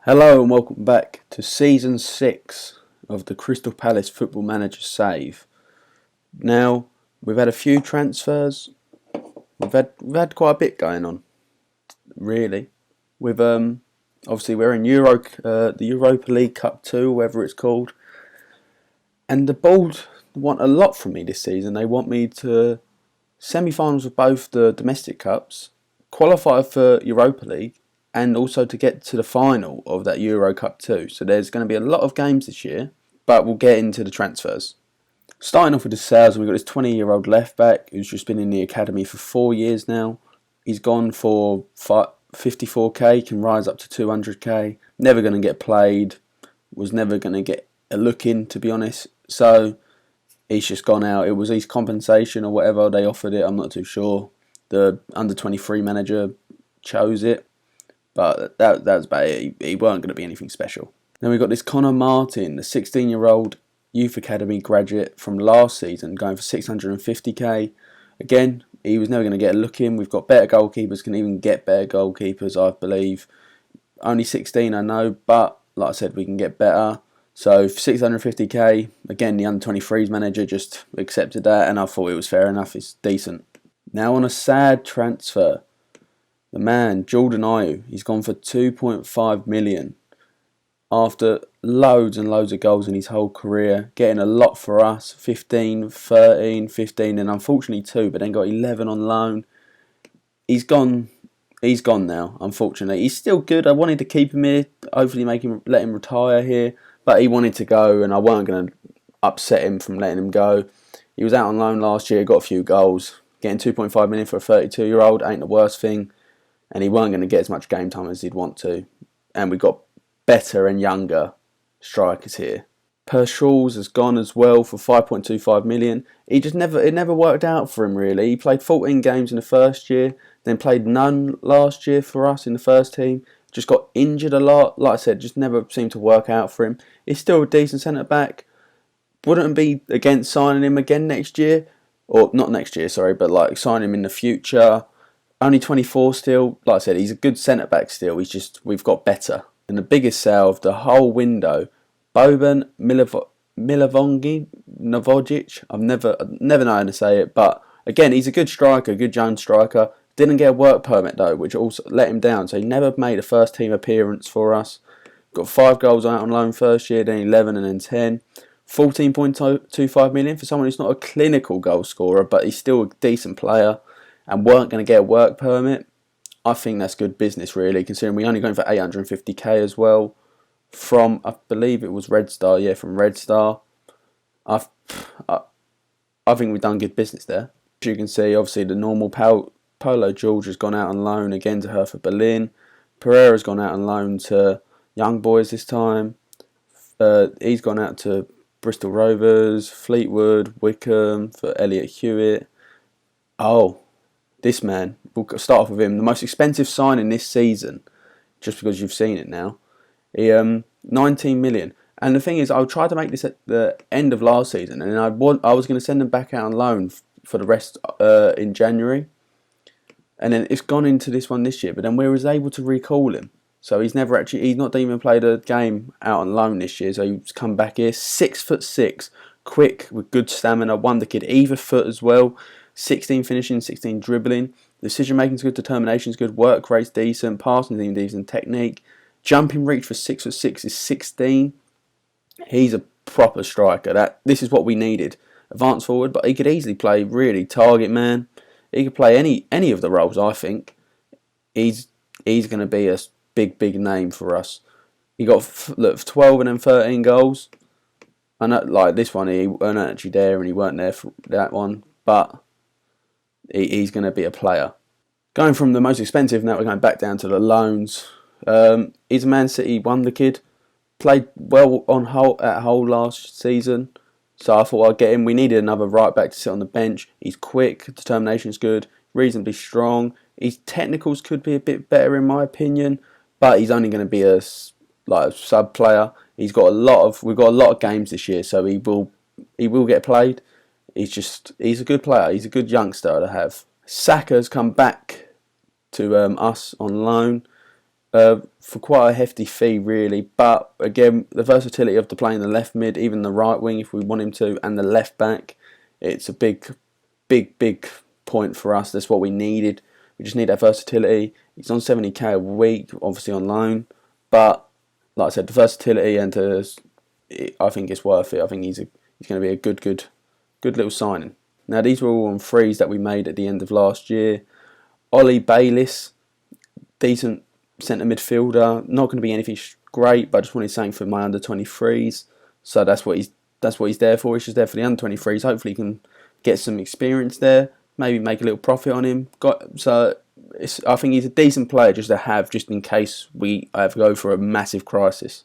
Hello and welcome back to Season 6 of the Crystal Palace Football Manager Save. Now, we've had a few transfers. We've had quite a bit going on, really. We've obviously we're in the Europa League Cup 2, whatever it's called. And the board want a lot from me this season. They want me to semi-finals of both the domestic cups, qualify for Europa League, and also to get to the final of that Euro Cup too. So there's going to be a lot of games this year, but we'll get into the transfers. Starting off with the sales, we've got this 20-year-old left back who's just been in the academy for 4 years now. He's gone for 54k, can rise up to 200k. Never going to get played, was never going to get a look in, to be honest. So he's just gone out. It was his compensation or whatever they offered it, I'm not too sure. The under-23 manager chose it. But that was about it. He weren't going to be anything special. Then we've got this Connor Martin, the 16-year-old youth academy graduate from last season, going for 650k. Again, he was never going to get a look in. We've got better goalkeepers, can even get better goalkeepers, I believe. Only 16, I know, but like I said, we can get better. So for 650k, again, the under-23s manager just accepted that, and I thought it was fair enough. It's decent. Now on a sad transfer. The man, Jordan Ayew, he's gone for 2.5 million after loads and loads of goals in his whole career, getting a lot for us, 15, 13, 15 and unfortunately 2, but then got 11 on loan. He's gone now, unfortunately. He's still good. I wanted to keep him here, hopefully let him retire here, but he wanted to go and I weren't going to upset him from letting him go. He was out on loan last year, got a few goals. Getting 2.5 million for a 32-year-old ain't the worst thing. And he weren't going to get as much game time as he'd want to. And we've got better and younger strikers here. Pershaws has gone as well for 5.25 million. It never worked out for him really. He played 14 games in the first year, then played none last year for us in the first team. Just got injured a lot. Like I said, just never seemed to work out for him. He's still a decent centre back. Wouldn't be against signing him again next year. Or not next year, sorry, but like signing him in the future. Only 24 still. Like I said, he's a good centre-back still. We've got better. And the biggest sale of the whole window, Boban Milivojevic. I've never know how to say it. But again, he's a good striker, good young striker. Didn't get a work permit though, which also let him down. So he never made a first team appearance for us. Got 5 goals out on loan first year, then 11 and then 10. 14.25 million for someone who's not a clinical goal scorer, but he's still a decent player. And weren't going to get a work permit. I think that's good business really, considering we only going for 850k as well from, I believe it was Red Star, yeah, from Red Star. I think we've done good business there. As you can see, obviously the normal Polo George has gone out on loan again to Hertha Berlin. Pereira's gone out on loan to Young Boys this time. He's gone out to Bristol Rovers, Fleetwood, Wickham for Elliot Hewitt. This man, we'll start off with him. The most expensive signing this season, just because you've seen it now. 19 million. And the thing is, I tried to make this at the end of last season, and I was going to send him back out on loan for the rest in January. And then it's gone into this one this year, but then we was able to recall him. So he's not even played a game out on loan this year. So he's come back here, 6'6", quick with good stamina, wonder kid, either foot as well. 16 finishing, 16 dribbling. Decision making's good, determination's good, work rate's decent, passing decent, technique. Jumping reach for 6'6" is 16. He's a proper striker. This is what we needed. Advance forward, but he could easily play really target man. He could play any of the roles, I think. He's going to be a big name for us. He got 12 and then 13 goals. I know, like this one, he weren't actually there and he weren't there for that one, but he's going to be a player. Going from the most expensive, now we're going back down to the loans. He's a Man City wonder kid. Played well at Hull last season. So I thought I'd get him. We needed another right back to sit on the bench. He's quick, determination's good, reasonably strong. His technicals could be a bit better in my opinion, but he's only going to be a sub player. We've got a lot of games this year, so he will get played. He's a good player. He's a good youngster to have. Saka's come back to us on loan. for quite a hefty fee really, but again the versatility of the playing the left mid, even the right wing if we want him to, and the left back, it's a big point for us. That's what we needed. We just need that versatility. He's on 70k a week, obviously on loan, but like I said, the versatility and I think it's worth it. I think he's going to be a good little signing. Now these were all on frees that we made at the end of last year. Ollie Bayliss, decent centre midfielder, not going to be anything great, but I just wanted something for my under 23s. So that's what he's there for. He's just there for the under 23s. Hopefully he can get some experience there, maybe make a little profit on him. I think he's a decent player just to have, just in case we have to go for a massive crisis.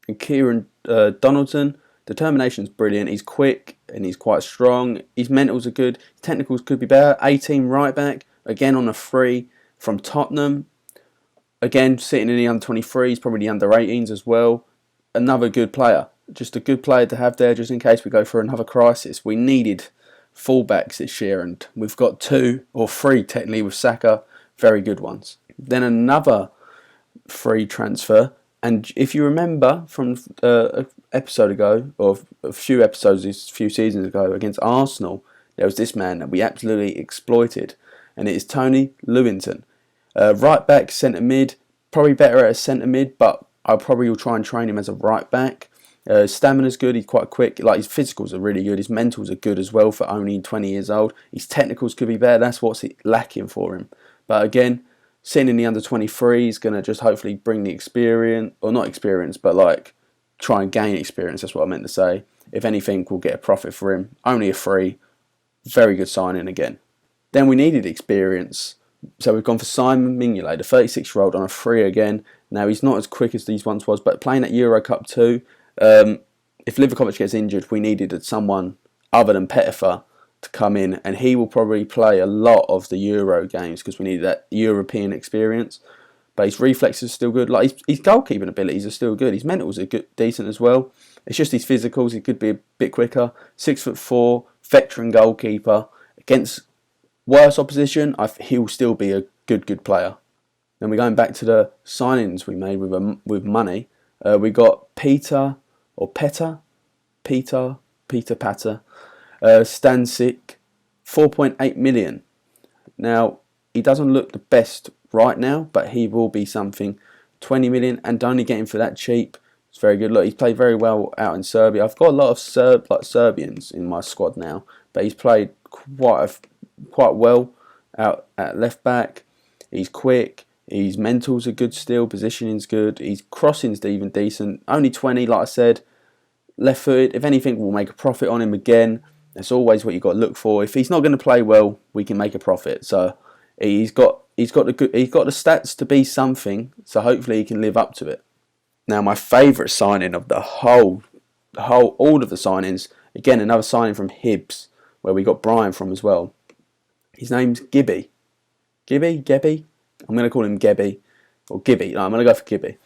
And Kieran Donaldson, determination's brilliant. He's quick and he's quite strong. His mentals are good. His technicals could be better. 18 right back, again on a free from Tottenham. Again, sitting in the under 23s, probably the under 18s as well. Another good player. Just a good player to have there just in case we go for another crisis. We needed fullbacks this year and we've got 2 or 3 technically with Saka. Very good ones. Then another free transfer. And if you remember from an episode ago, or a few episodes, a few seasons ago, against Arsenal, there was this man that we absolutely exploited. And it is Tony Lewington. Right back, centre mid, probably better at a centre mid, but I probably will try and train him as a right back. Stamina's good, he's quite quick, like his physicals are really good, his mentals are good as well for only 20 years old. His technicals could be better, that's what's lacking for him. But again, sitting in the under 23 is going to just hopefully bring the experience, or not experience, but like try and gain experience, that's what I meant to say. If anything, we'll get a profit for him. Only a free, very good signing again. Then we needed experience. So we've gone for Simon Mignolet, the 36-year-old, on a free again. Now he's not as quick as these once was, but playing at Euro Cup 2, if Livakovic gets injured, we needed someone other than Pettifer to come in, and he will probably play a lot of the Euro games because we need that European experience. But his reflexes are still good. Like his goalkeeping abilities are still good. His mentals are good, decent as well. It's just his physicals. He could be a bit quicker. 6'4", veteran goalkeeper against worse opposition. He'll still be a good player. Then we're going back to the signings we made with money. We got Peter Patter, Stanisic, 4.8 million. Now he doesn't look the best right now, but he will be something. 20 million, and only getting for that cheap. It's very good. Look, he's played very well out in Serbia. I've got a lot of Serbians in my squad now, but he's played quite well out at left back. He's quick. His mentals are good still. Positioning's good. His crossing's even decent. Only 20, like I said. Left footed. If anything, we'll make a profit on him again. That's always what you've got to look for. If he's not going to play well, we can make a profit. So he's got the stats to be something. So hopefully he can live up to it. Now my favourite signing of all of the signings, again another signing from Hibs, where we got Brian from as well. His name's Gibby. Gebby? I'm going to call him Gebby. Or Gibby. No, I'm going to go for Gibby.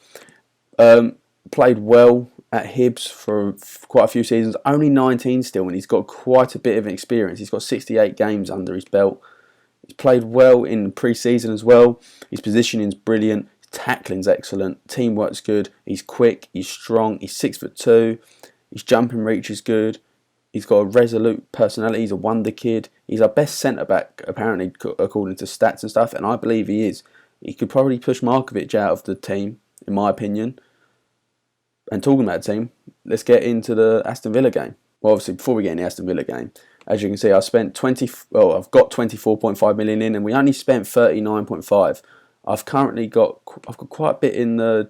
Played well at Hibs for quite a few seasons. Only 19 still, and he's got quite a bit of experience. He's got 68 games under his belt. He's played well in pre-season as well. His positioning's brilliant. His tackling's excellent. Teamwork's good. He's quick. He's strong. He's 6'2". His jumping reach is good. He's got a resolute personality. He's a wonder kid. He's our best centre-back, apparently, according to stats and stuff, and I believe he is. He could probably push Markovic out of the team, in my opinion. And talking about the team, let's get into the Aston Villa game. Well, obviously, before we get in the Aston Villa game, as you can see, I've got 24.5 million in, and we only spent 39.5. I've got quite a bit in the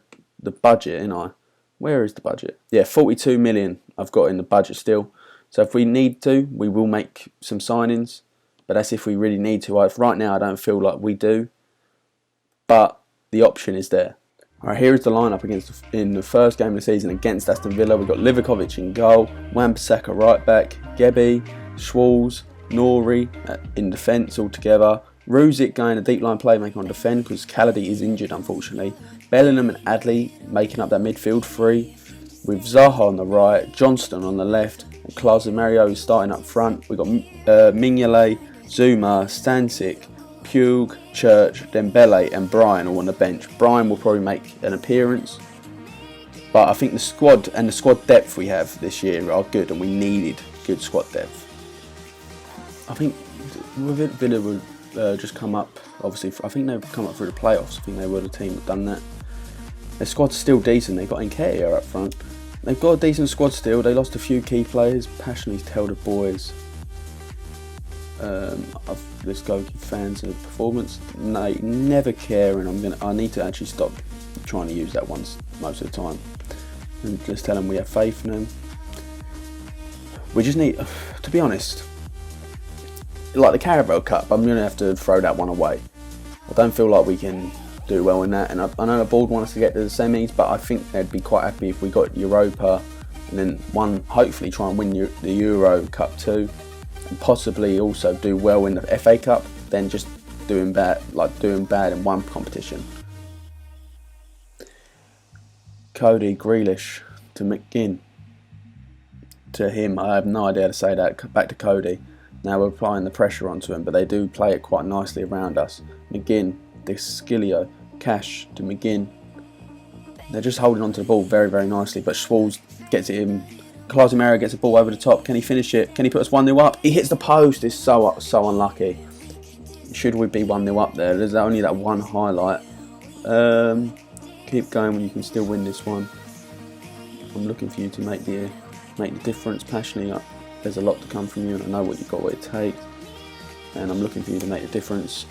budget, ain't I? Where is the budget? Yeah, 42 million I've got in the budget still. So if we need to, we will make some signings. But that's if we really need to. Right now, I don't feel like we do. But the option is there. Alright, here is the lineup in the first game of the season against Aston Villa. We've got Livakovic in goal, Wan-Bissaka right back, Gebby, Schwarz, Nori in defence altogether. Ruzic going a deep line playmaker on defend because Callady is injured, unfortunately. Bellingham and Adley making up that midfield three. With Zaha on the right, Johnston on the left, and Klaus and Mario is starting up front. We've got Mignolet, Zuma, Stanisic, Pugh, Church, Dembele and Bryan all on the bench. Bryan will probably make an appearance, but I think the squad and the squad depth we have this year are good, and we needed good squad depth. I think Villa would just come up. Obviously, I think they've come up through the playoffs. I think they were the team that done that. Their squad's still decent. They've got Nketiah up front. They've got a decent squad still. They lost a few key players. Passionately tell the boys. Let's go fans of the performance. They never care, and I need to actually stop trying to use that once most of the time, and just tell them we have faith in them. We just need, to be honest, like the Carabao Cup, I'm going to have to throw that one away. I don't feel like we can do well in that, and I know the board want us to get to the semis, but I think they'd be quite happy if we got Europa and then hopefully try and win the Euro Cup too, and possibly also do well in the FA Cup, then just doing bad in one competition. Cody Grealish to McGinn. To him, I have no idea how to say that. Back to Cody. Now we're applying the pressure onto him, but they do play it quite nicely around us. McGinn, Skilio, Cash to McGinn. They're just holding onto the ball very, very nicely, but Schwarz gets it in. Casemiro gets the ball over the top. Can he finish it? Can he put us 1-0 up? He hits the post. It's so unlucky. Should we be 1-0 up there? There's only that one highlight. Keep going when you can still win this one. I'm looking for you to make the difference. Passionately, there's a lot to come from you, and I know what you've got, what it takes, and I'm looking for you to make the difference.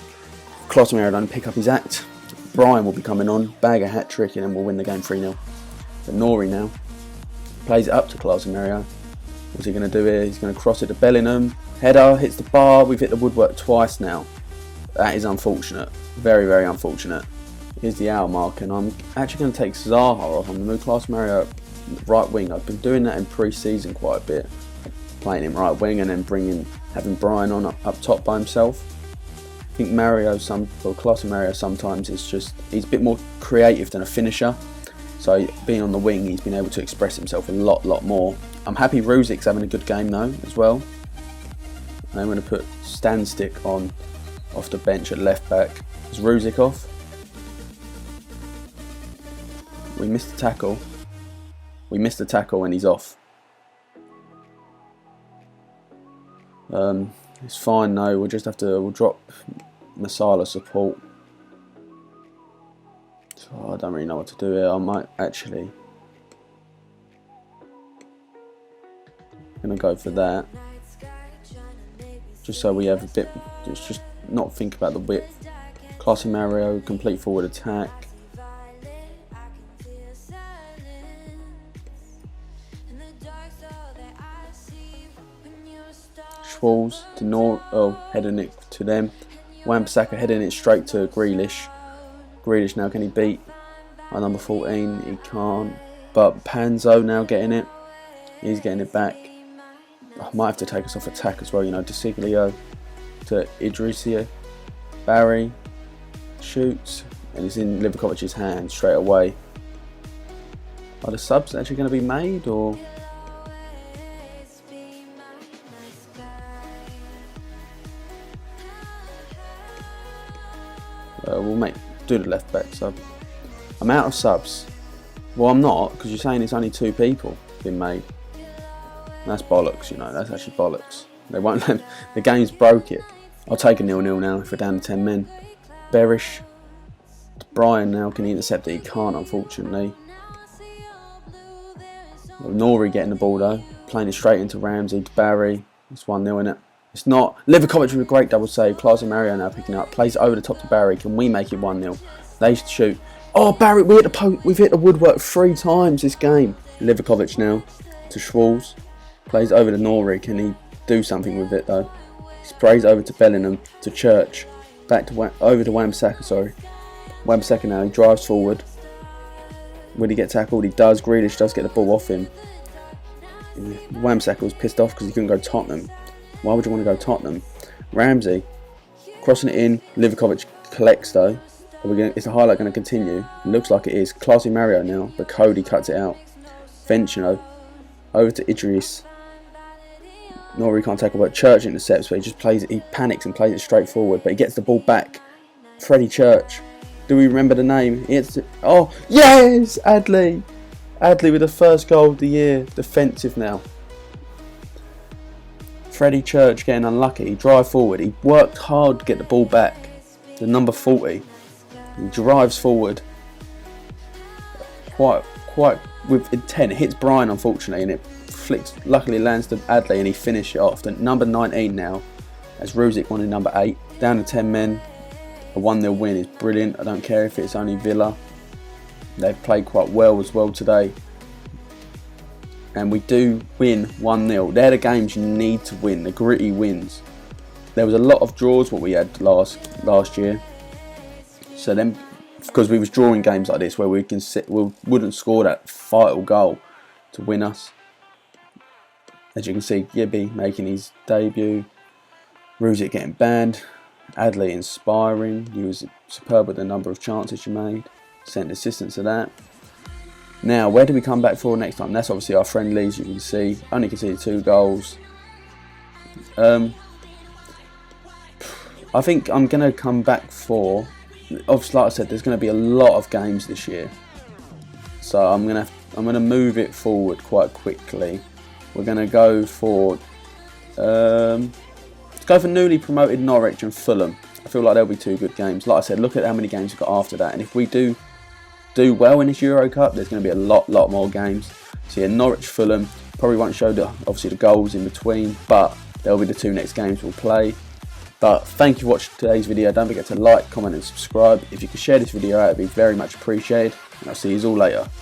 Casemiro don't pick up his act. Bryan will be coming on, bag a hat trick, and then we'll win the game 3-0. But Nori now plays it up to Casemiro. What's he going to do here? He's going to cross it to Bellingham. Header hits the bar. We've hit the woodwork twice now. That is unfortunate. Very, very unfortunate. Here's the hour mark, and I'm actually going to take Zaha off. I'm going to move Casemiro right wing. I've been doing that in pre-season quite a bit, playing him right wing and then having Bryan on up top by himself. I think Casemiro sometimes he's a bit more creative than a finisher. So being on the wing, he's been able to express himself a lot more. I'm happy Ruzic's having a good game though as well. And I'm going to put Stanstick on off the bench at left back. Is Ruzic off? We missed the tackle. And he's off. It's fine though. We'll drop Masala support. So I don't really know what to do here. I might actually gonna go for that, just so we have a bit. Just not think about the width. Casemiro, complete forward attack. Schwarz to heading it to them. Wan-Bissaka heading it straight to Grealish. Grealish now, can he beat our number 14? He can't. But Panzo now getting it. He's getting it back. I might have to take us off attack as well. De Siglio to Idrissa. Barry shoots, and it's in Livakovic's hands straight away. Are the subs actually going to be made, or? We'll do the left back sub. I'm out of subs. Well, I'm not, because you're saying it's only 2 people been made. That's bollocks, that's actually bollocks. They won't let the game's broke it. I'll take a 0-0 now if we're down to 10 men. Berish. Bryan now, can he intercept it? He can't, unfortunately. Nori getting the ball though. Playing it straight into Ramsey to Barry. It's 1-0 innit? It's not. Livakovic with a great double save. Casemiro now picking up. Plays it over the top to Barry. Can we make it 1-0? They shoot. Oh, Barry, we've hit the woodwork 3 times this game. Livakovic now to Schwarz. Plays over to Nori. Can he do something with it though? Sprays over to Bellingham to Church. Back to over to Wan-Bissaka, sorry. Wan-Bissaka now, he drives forward. Will he get tackled? He does. Grealish does get the ball off him. Wan-Bissaka was pissed off because he couldn't go Tottenham. Why would you want to go Tottenham? Ramsey crossing it in. Livakovic collects though. Is the highlight going to continue? It looks like it is. Casemiro now, but Cody cuts it out. Vecino over to Idris. Nor he can't tackle, but Church intercepts, but he panics and plays it straight forward, but he gets the ball back. Freddie Church. Do we remember the name? Oh, yes! Adley! Adley with the first goal of the year. Defensive now. Freddie Church getting unlucky. He drive forward. He worked hard to get the ball back. The number 40. He drives forward. Quite with intent. It hits Brian, unfortunately, and it flicks. Luckily lands to Adley, and he finished it off. The number 19 now, as Ruzicka wanted number 8. Down to 10 men. A 1-0 win is brilliant. I don't care if it's only Villa. They've played quite well as well today. And we do win 1-0. They're the games you need to win, the gritty wins. There was a lot of draws what we had last year. So then, because we was drawing games like this where we wouldn't score that vital goal to win us. As you can see, Gibby making his debut. Ruzicka getting banned. Adley inspiring. He was superb with the number of chances you made. Sent assistance to that. Now, where do we come back for next time? That's obviously our friendlies, you can see. Only conceded 2 goals. I think I'm going to come back for... Obviously, like I said, there's going to be a lot of games this year. So I'm going to move it forward quite quickly. We're going to go for... let's go for newly promoted Norwich and Fulham. I feel like there'll be 2 good games. Like I said, look at how many games we've got after that. And if we do well in this Euro Cup, there's going to be a lot more games. So yeah, Norwich, Fulham, probably won't show obviously the goals in between, but they'll be the 2 next games we'll play. But thank you for watching today's video. Don't forget to like, comment and subscribe. If you could share this video out, it'd be very much appreciated. And I'll see you all later.